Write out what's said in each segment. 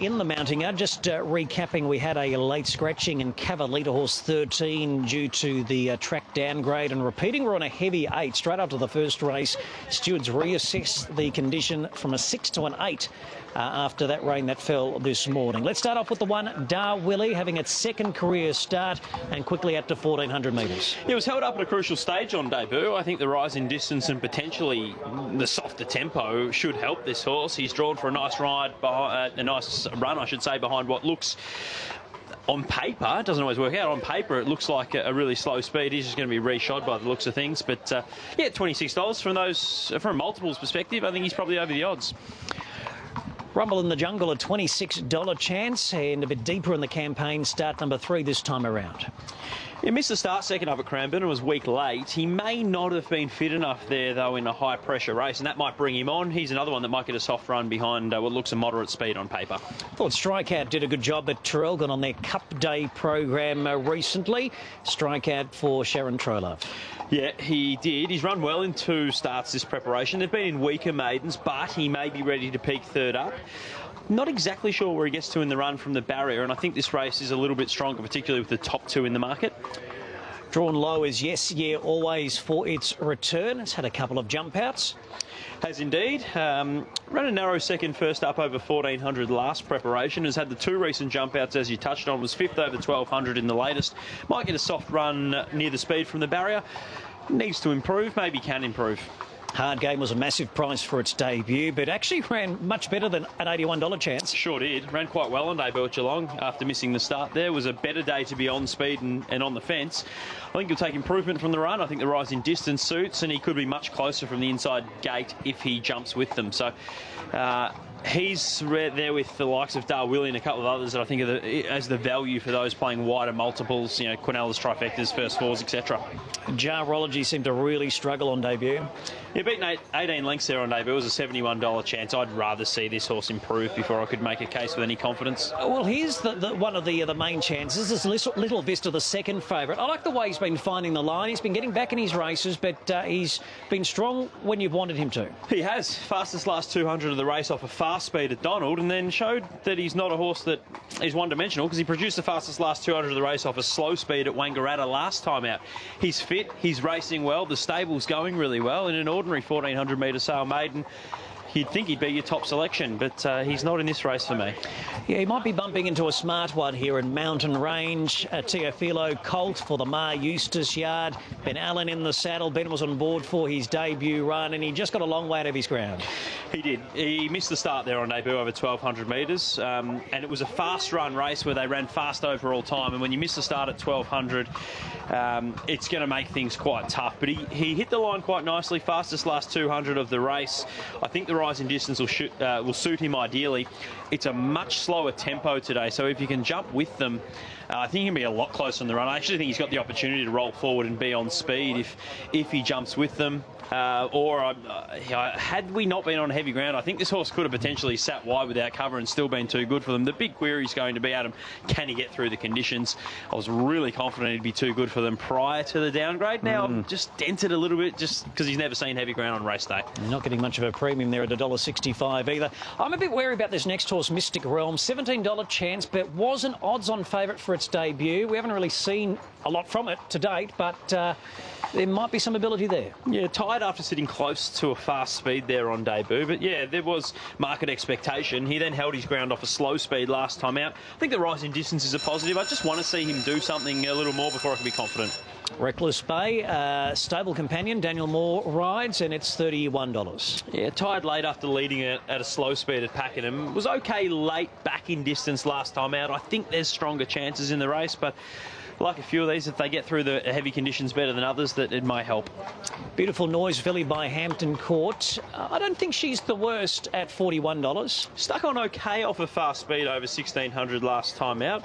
in the mounting yard. Just recapping, we had a late scratching in Cavalita horse 13 due to the track downgrade and repeating. We're on a heavy 8 straight after the first race. Stewards reassessed the condition from a 6 to an 8 after that rain that fell this morning. Let's start off with the one, Dar Willie, having its second career start and quickly out to 1,400 metres. It was held up at a crucial stage on debut. I think the rise in distance and potentially the softer tempo should help this horse. He's drawn for a nice ride, a nice run, I should say, behind what looks on paper, it doesn't always work out. On paper, it looks like a really slow speed. He's just going to be reshod by the looks of things. But yeah, $26 from a multiples perspective. I think he's probably over the odds. Rumble in the Jungle, a $26 chance, and a bit deeper in the campaign, start number 3 this time around. He missed the start second up at Cranbourne and was weak late. He may not have been fit enough there, though, in a high-pressure race, and that might bring him on. He's another one that might get a soft run behind what looks a moderate speed on paper. Thought Strikeout did a good job at Traralgon on their Cup Day program recently. Strikeout for Sharon Trolove. Yeah, he did. He's run well in 2 starts this preparation. They've been in weaker maidens, but he may be ready to peak third up. Not exactly sure where he gets to in the run from the barrier, and I think this race is a little bit stronger, particularly with the top 2 in the market. Drawn low is Yes Yeah Always for its return. It's had a couple of jump outs. Has indeed. Ran a narrow second first up over 1,400 last preparation. Has had the 2 recent jump outs, as you touched on. Was 5th over 1,200 in the latest. Might get a soft run near the speed from the barrier. Needs to improve, maybe can improve. Hard Game was a massive price for its debut, but actually ran much better than an $81 chance. Sure did. Ran quite well on debut at Geelong after missing the start there. Was a better day to be on speed and on the fence. I think he'll take improvement from the run. I think the rise in distance suits, and he could be much closer from the inside gate if he jumps with them. So he's there with the likes of Dar Willie and a couple of others that I think are as the value for those playing wider multiples, you know, Quinellas, trifectas, first fours, etc. Jarology seemed to really struggle on debut. Yeah, beaten 18 lengths there on debut. It was a $71 chance. I'd rather see this horse improve before I could make a case with any confidence. Well, here's one of the main chances. This is Little Vista, the second favourite. I like the way he's been finding the line. He's been getting back in his races, but he's been strong when you've wanted him to. He has. Fastest last 200 of the race off a fast speed at Donald, and then showed that he's not a horse that is one-dimensional, because he produced the fastest last 200 of the race off a slow speed at Wangaratta last time out. He's fit. He's racing well. The stable's going really well. In an ordinary 1,400 metre sale maiden, you'd think he'd be your top selection, but he's not in this race for me. Yeah, he might be bumping into a smart one here in Mountain Range. Teofilo, Colt for the Maher Eustace yard. Ben Allen in the saddle. Ben was on board for his debut run, and he just got a long way out of his ground. He did. He missed the start there on debut over 1,200 metres, and it was a fast run race where they ran fast overall time, and when you miss the start at 1,200, it's going to make things quite tough. But he hit the line quite nicely, fastest last 200 of the race. I think the rise in distance will suit him ideally. It's a much slower tempo today, so if you can jump with them, I think he can be a lot closer on the run. I actually think he's got the opportunity to roll forward and be on speed if he jumps with them. Had we not been on heavy ground, I think this horse could have potentially sat wide without cover and still been too good for them. The big query is going to be, Adam, can he get through the conditions? I was really confident he'd be too good for them prior to the downgrade. Now, I'm just dented a little bit just because he's never seen heavy ground on race day. Not getting much of a premium there at $1.65 either. I'm a bit wary about this next horse, Mystic Realm. $17 chance, but was an odds-on favourite for its debut. We haven't really seen a lot from it to date, but there might be some ability there. Yeah, tired after sitting close to a fast speed there on debut, but yeah, there was market expectation. He then held his ground off a slow speed last time out. I think the rise in distance is a positive. I just want to see him do something a little more before I can be confident. Reckless Bay, stable companion, Daniel Moore rides, and it's $31. Yeah, tired late after leading it at a slow speed at Pakenham. Was okay late back in distance last time out. I think there's stronger chances in the race, but like a few of these, if they get through the heavy conditions better than others, that it may help. Beautiful Noise Filly by Hampton Court. I don't think she's the worst at $41. Stuck on okay off a fast speed over 1,600 last time out.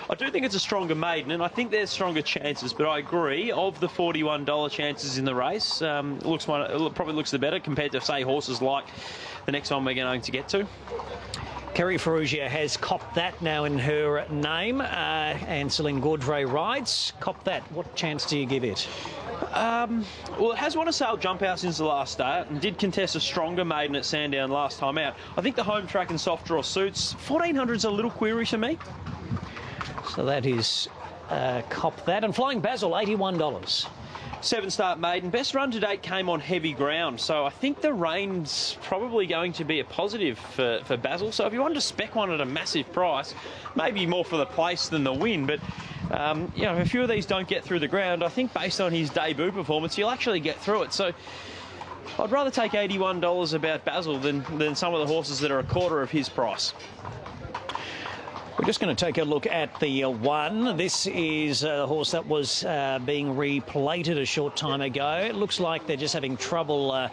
I do think it's a stronger maiden, and I think there's stronger chances, but I agree, of the $41 chances in the race, probably looks the better compared to, say, horses like the next one we're going to get to. Kerry Ferrugia has copped that now in her name, and Celine Gaudray rides. Cop that. What chance do you give it? Well, it has won a sale jump out since the last start and did contest a stronger maiden at Sandown last time out. I think the home track and soft draw suits. 1400's a little query for me. So that is cop that. And Flying Basil, $81. 7-start maiden. Best run to date came on heavy ground, so I think the rain's probably going to be a positive for Basil. So if you wanted to spec one at a massive price, maybe more for the place than the win, but you know, if a few of these don't get through the ground, I think based on his debut performance, he'll actually get through it. So I'd rather take $81 about Basil than some of the horses that are a quarter of his price. We're just going to take a look at the one. This is a horse that was being replated a short time ago. It looks like they're just having trouble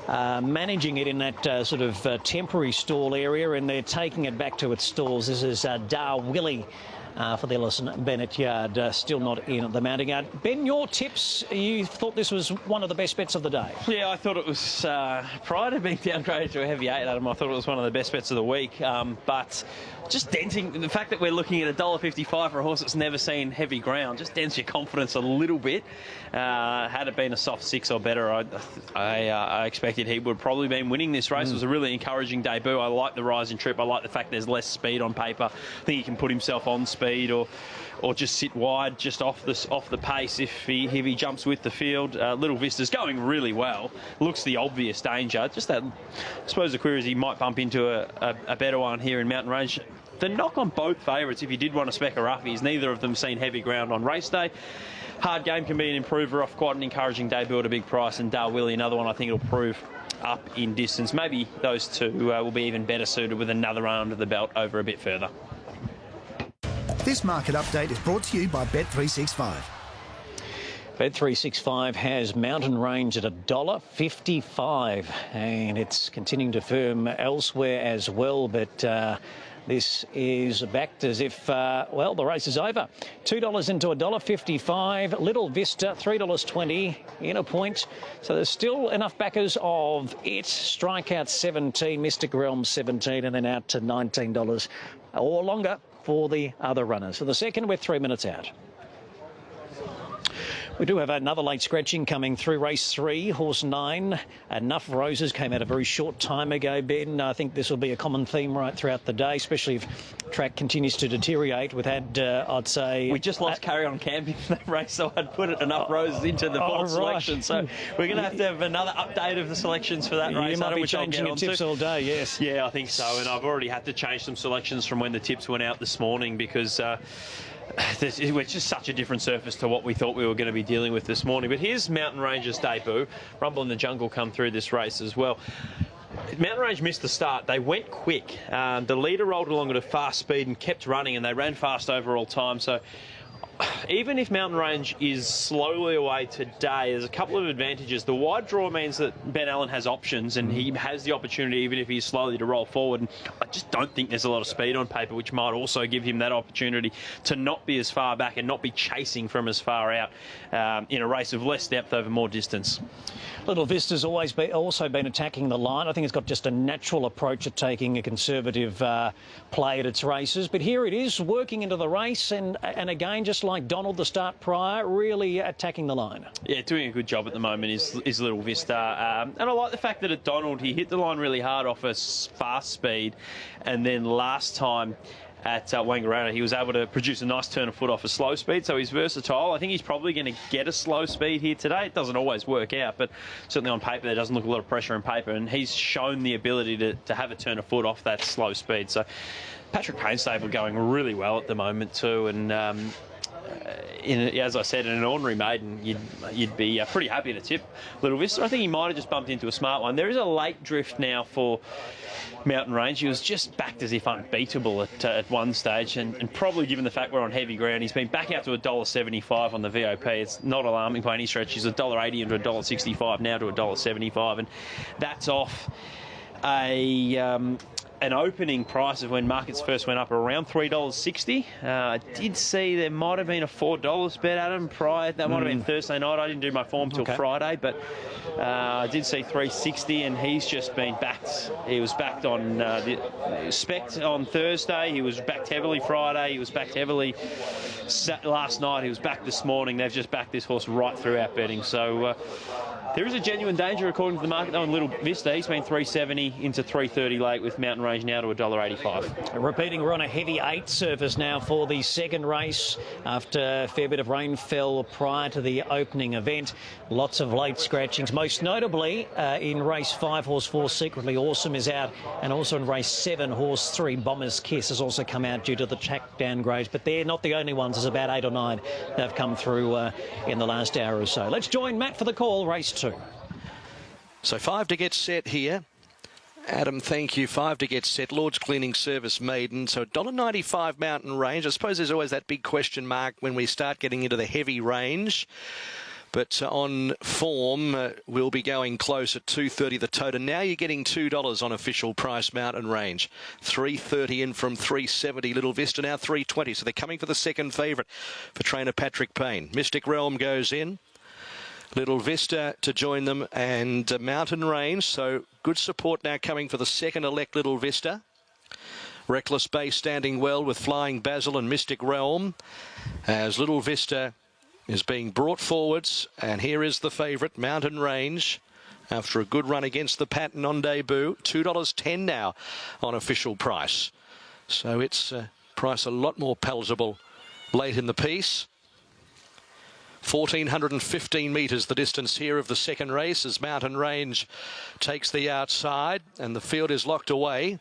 managing it in that sort of temporary stall area, and they're taking it back to its stalls. This is Dar Willie for the Ellison Bennett yard, still not in at the mounting yard. Ben, your tips, you thought this was one of the best bets of the day? Yeah, I thought it was, prior to being downgraded to a heavy 8, Adam, I thought it was one of the best bets of the week. But just denting, the fact that we're looking at $1.55 for a horse that's never seen heavy ground, just dents your confidence a little bit. Had it been a soft 6 or better, I expected he would probably been winning this race. It was a really encouraging debut. I like the rise in trip. I like the fact there's less speed on paper. I think he can put himself on speed or just sit wide, just off the pace if he jumps with the field. Little Vista's going really well. Looks the obvious danger. Just that, I suppose the query is he might bump into a better one here in Mountain Range. The knock on both favourites, if you did want to spec a rough, is neither of them seen heavy ground on race day. Hard Game can be an improver off quite an encouraging debut at a big price, and Dar Willie, another one I think it'll prove up in distance. Maybe those two will be even better suited with another run under the belt over a bit further. This market update is brought to you by Bet365. Bet365 has Mountain Range at $1.55, and it's continuing to firm elsewhere as well, but this is backed as if, well, the race is over. $2 into $1.55. Little Vista, $3.20 in a point. So there's still enough backers of it. Strikeout 17, Mystic Realm 17, and then out to $19 or longer for the other runners. For the second, we're 3 minutes out. We do have another late scratching coming through race 3, horse 9. Enough Roses came out a very short time ago, Ben. I think this will be a common theme right throughout the day, especially if track continues to deteriorate. We've had, I'd say... We just lost Carry On Camping for that race, so I'd put Enough Roses into the fourth selection. So we're going to have another update of the selections for that race. You might be changing your tips all day, yes. Yeah, I think so. And I've already had to change some selections from when the tips went out this morning because... it's just such a different surface to what we thought we were going to be dealing with this morning. But here's Mountain Range's debut. Rumble in the Jungle come through this race as well. Mountain Range missed the start. They went quick. The leader rolled along at a fast speed and kept running, and they ran fast overall time. So even if Mountain Range is slowly away today, there's a couple of advantages. The wide draw means that Ben Allen has options, and he has the opportunity, even if he's slowly, to roll forward. And I just don't think there's a lot of speed on paper, which might also give him that opportunity to not be as far back and not be chasing from as far out in a race of less depth over more distance. Little Vista's also been attacking the line. I think it's got just a natural approach at taking a conservative play at its races. But here it is, working into the race, and again, just like Donald the start prior, really attacking the line. Yeah, doing a good job at the moment is Little Vista. And I like the fact that at Donald, he hit the line really hard off a fast speed, and then last time at Wangaratta, he was able to produce a nice turn of foot off a slow speed, so he's versatile. I think he's probably going to get a slow speed here today. It doesn't always work out, but certainly on paper there doesn't look a lot of pressure in paper, and he's shown the ability to have a turn of foot off that slow speed. So Patrick Painstable going really well at the moment too, and as I said, in an ordinary maiden, you'd be pretty happy to tip Little Vista. I think he might have just bumped into a smart one. There is a late drift now for Mountain Range. He was just backed as if unbeatable at one stage, and probably given the fact we're on heavy ground, he's been back out to $1.75 on the VOP. It's not alarming by any stretch. He's $1.80 into $1.65 now to $1.75, and that's off a an opening price of when markets first went up around $3.60. I did see there might have been a $4 bet, Adam, prior. That might have been Thursday night. I didn't do my form till Friday, but I did see $3.60, and he's just been backed. He was backed on spec on Thursday. He was backed heavily Friday. He was backed heavily last night. He was backed this morning. They've just backed this horse right throughout betting. So there is a genuine danger, according to the market, though, in Little Vista. He's been $3.70 into $3.30 late, with Mountain Range now to $1.85. Repeating, we're on a heavy 8 surface now for the second race after a fair bit of rain fell prior to the opening event. Lots of late scratchings, most notably in race 5, horse 4, Secretly Awesome is out, and also in race 7, horse 3, Bomber's Kiss has also come out due to the track downgrades, but they're not the only ones. There's about 8 or 9 that have come through in the last hour or so. Let's join Matt for the call, race 2. So 5 to get set here. Adam, thank you. 5 to get set. Lord's Cleaning Service Maiden. So $1.95 Mountain Range. I suppose there's always that big question mark when we start getting into the heavy range. But on form, we'll be going close at $2.30 the total. Now you're getting $2 on official price Mountain Range. $3.30 in from $3.70. Little Vista now $3.20. So they're coming for the second favourite for trainer Patrick Payne. Mystic Realm goes in. Little Vista to join them, and Mountain Range. So good support now coming for the second elect Little Vista. Reckless Bay standing well with Flying Basil and Mystic Realm, as Little Vista is being brought forwards. And here is the favourite, Mountain Range, after a good run against the pattern on debut. $2.10 now on official price. So it's price a lot more palatable late in the piece. 1,415 metres the distance here of the second race as Mountain Range takes the outside, and the field is locked away.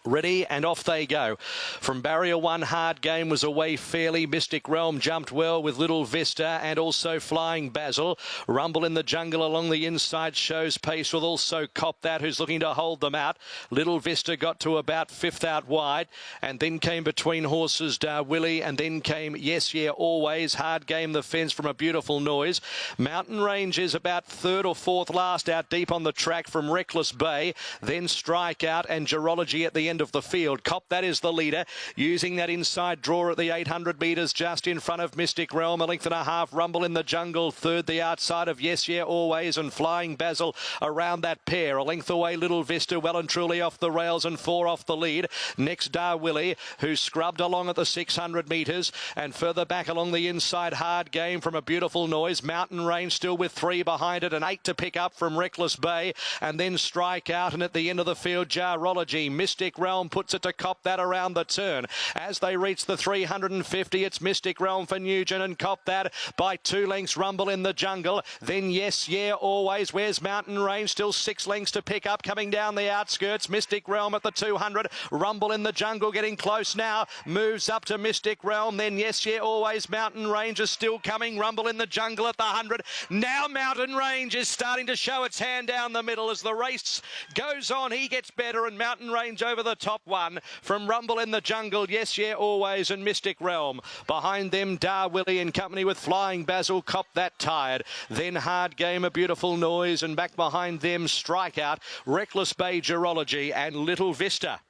Ready, and off they go. From barrier 1, Hard Game was away fairly. Mystic Realm jumped well with Little Vista and also Flying Basil. Rumble in the Jungle along the inside shows pace with also Cop That, who's looking to hold them out. Little Vista got to about 5th out wide, and then came between horses Willie, and then came Yes Yeah Always. Hard Game the fence from A Beautiful Noise. Mountain Range is about 3rd or 4th last out deep on the track from Reckless Bay. Then Strike Out and Girology at the end of the field. Cop That is the leader, using that inside draw at the 800 metres just in front of Mystic Realm. A length and a half. Rumble in the Jungle third, the outside of Yes Yeah Always, and Flying Basil around that pair. A length away Little Vista, well and truly off the rails, and 4 off the lead. Next Willie, who scrubbed along at the 600 metres, and further back along the inside Hard Game from A Beautiful Noise. Mountain Range still with 3 behind it, and 8 to pick up from Reckless Bay, and then Strike Out, and at the end of the field Girology. Mystic Realm puts it to Cop That around the turn. As they reach the 350, it's Mystic Realm for Nugent, and Cop That by 2 lengths. Rumble in the Jungle, then Yes Yeah Always. Where's Mountain Range? Still 6 lengths to pick up, coming down the outskirts. Mystic Realm at the 200. Rumble in the Jungle getting close now, moves up to Mystic Realm, then Yes Yeah Always. Mountain Range is still coming. Rumble in the Jungle at the 100. Now Mountain Range is starting to show its hand down the middle as the race goes on. He gets better, and Mountain Range over the top one from Rumble in the Jungle, Yes Yeah Always, and Mystic Realm. Behind them Willie in company with Flying Basil. Cop That tired. Then Hard Game, A Beautiful Noise, and back behind them Strike Out, Reckless Bay, Girology, and Little Vista.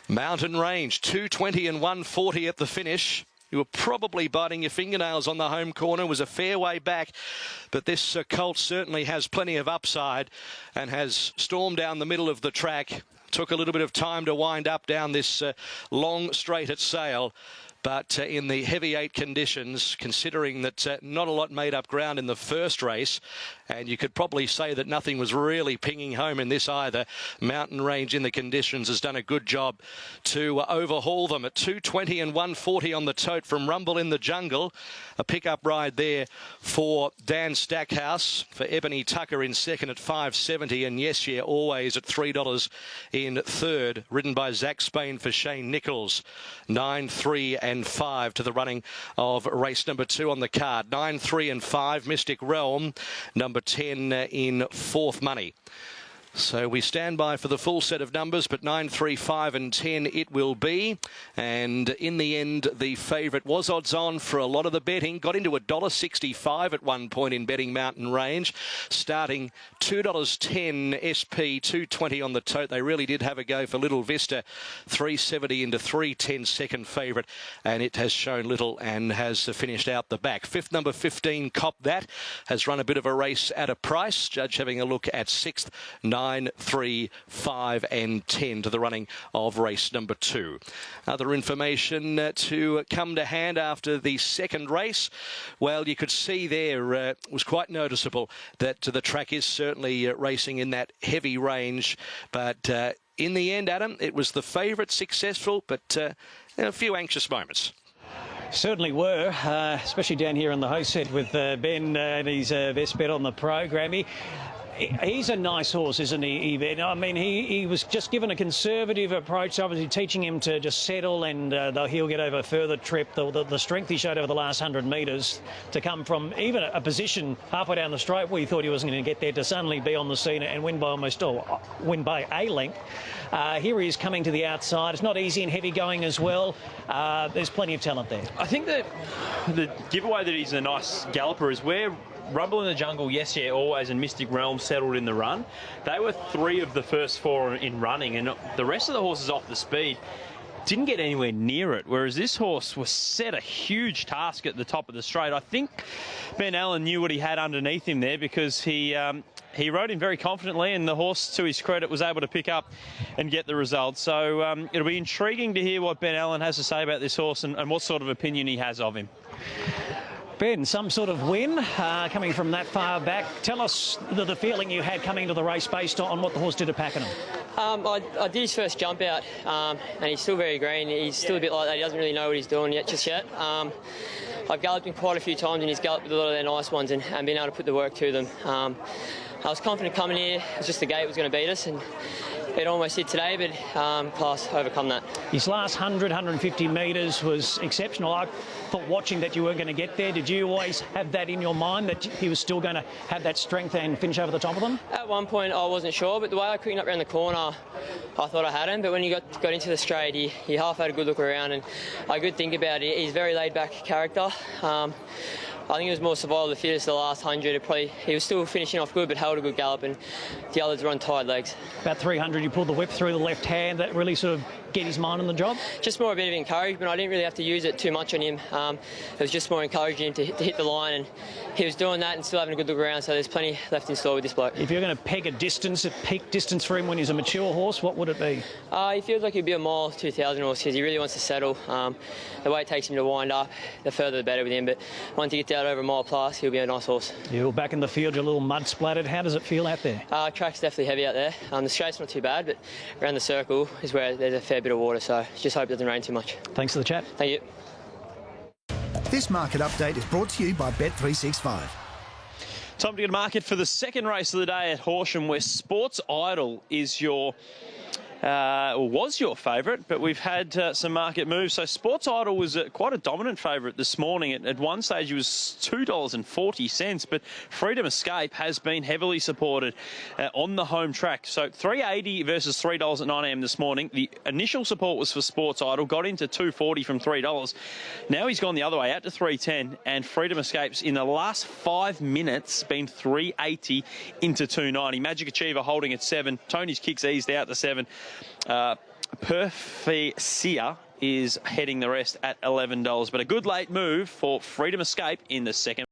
Mountain Range 220 and 140 at the finish. You were probably biting your fingernails on the home corner. It was a fair way back, but this Colt certainly has plenty of upside and has stormed down the middle of the track. Took a little bit of time to wind up down this long straight at Sale. But in the heavy 8 conditions, considering that not a lot made up ground in the first race, and you could probably say that nothing was really pinging home in this either, Mountain Range in the conditions has done a good job to overhaul them at 220 and 140 on the tote from Rumble in the Jungle. A pickup ride there for Dan Stackhouse, for Ebony Tucker in second at $5.70, and Yes Yeah Always at $3 in third, ridden by Zach Spain for Shane Nichols. 9, 3 and 5 to the running of race number 2 on the card. 9, 3 and 5, Mystic Realm, number 10 in fourth money. So we stand by for the full set of numbers, but 9, 3, 5 and 10 it will be. And in the end, the favourite was odds on for a lot of the betting. Got into $1.65 at one point in Betting Mountain Range. Starting $2.10 SP, $2.20 on the tote. They really did have a go for Little Vista. $3.70 into $3.10 second favourite. And it has shown little and has finished out the back. Fifth, number 15, Cop That, has run a bit of a race at a price. Judge having a look at sixth, 9, 3, 5 and 10 to the running of race number 2. Other information to come to hand after the second race. Well, you could see there was quite noticeable that the track is certainly racing in that heavy range. But in the end, Adam, it was the favourite successful, but a few anxious moments. Certainly were, especially down here in the host set with Ben and his best bet on the program. He's a nice horse, isn't he, Ben? I mean, he was just given a conservative approach, obviously teaching him to just settle, and he'll get over a further trip. The strength he showed over the last 100 metres to come from even a position halfway down the straight where he thought he wasn't going to get there to suddenly be on the scene and win by win by a length. Here he is coming to the outside. It's not easy and heavy going as well. There's plenty of talent there. I think that the giveaway that he's a nice galloper is where Rumble in the Jungle, Yes Yeah Always, and Mystic Realm settled in the run. They were 3 of the first 4 in running, and the rest of the horses off the speed didn't get anywhere near it, whereas this horse was set a huge task at the top of the straight. I think Ben Allen knew what he had underneath him there, because he rode him very confidently, and the horse, to his credit, was able to pick up and get the result. So it'll be intriguing to hear what Ben Allen has to say about this horse and what sort of opinion he has of him. Ben, some sort of win coming from that far back. Tell us the feeling you had coming into the race based on what the horse did at Pakenham. I did his first jump out, and he's still very green. He's still a bit like that. He doesn't really know what he's doing just yet. I've galloped him quite a few times, and he's galloped with a lot of their nice ones and been able to put the work to them. I was confident coming here. It was just the gate was going to beat us, and it almost did today, but class overcome that. His last 100, 150 metres was exceptional. I thought watching that you weren't going to get there. Did you always have that in your mind, that he was still going to have that strength and finish over the top of them? At one point I wasn't sure, but the way I quickened up around the corner, I thought I had him. But when he got into the straight, he half had a good look around, and I could think about it. He's a very laid-back character. I think it was more survival of the fittest the last 100. He was still finishing off good, but held a good gallop, and the others were on tired legs. About 300, you pulled the whip through the left hand. That really sort of get his mind on the job? Just more a bit of encouragement. I didn't really have to use it too much on him. It was just more encouraging him to hit the line, and he was doing that and still having a good look around, so there's plenty left in store with this bloke. If you're going to peg a distance, a peak distance for him when he's a mature horse, what would it be? He feels like he'd be a mile 2,000 horse, because he really wants to settle. The way it takes him to wind up, the further the better with him, but once he gets out over a mile plus, he'll be a nice horse. You're back in the field, you're a little mud splattered. How does it feel out there? Track's definitely heavy out there. The straight's not too bad, but around the circle is where there's a fair bit of water, so just hope it doesn't rain too much. Thanks for the chat. Thank you. This market update is brought to you by Bet365. Time to get a market for the second race of the day at Horsham, where Sports Idol is was your favourite, but we've had some market moves. So Sports Idol was quite a dominant favourite this morning. At one stage, it was $2.40, but Freedom Escape has been heavily supported on the home track. So $3.80 versus $3 at 9 a.m. this morning. The initial support was for Sports Idol, got into $2.40 from $3. Now he's gone the other way, out to $3.10, and Freedom Escape's in the last 5 minutes been $3.80 into $2.90. Magic Achiever holding at 7. Tony's Kicks eased out to 7. Perfecia is heading the rest at $11, but a good late move for Freedom Escape in the second.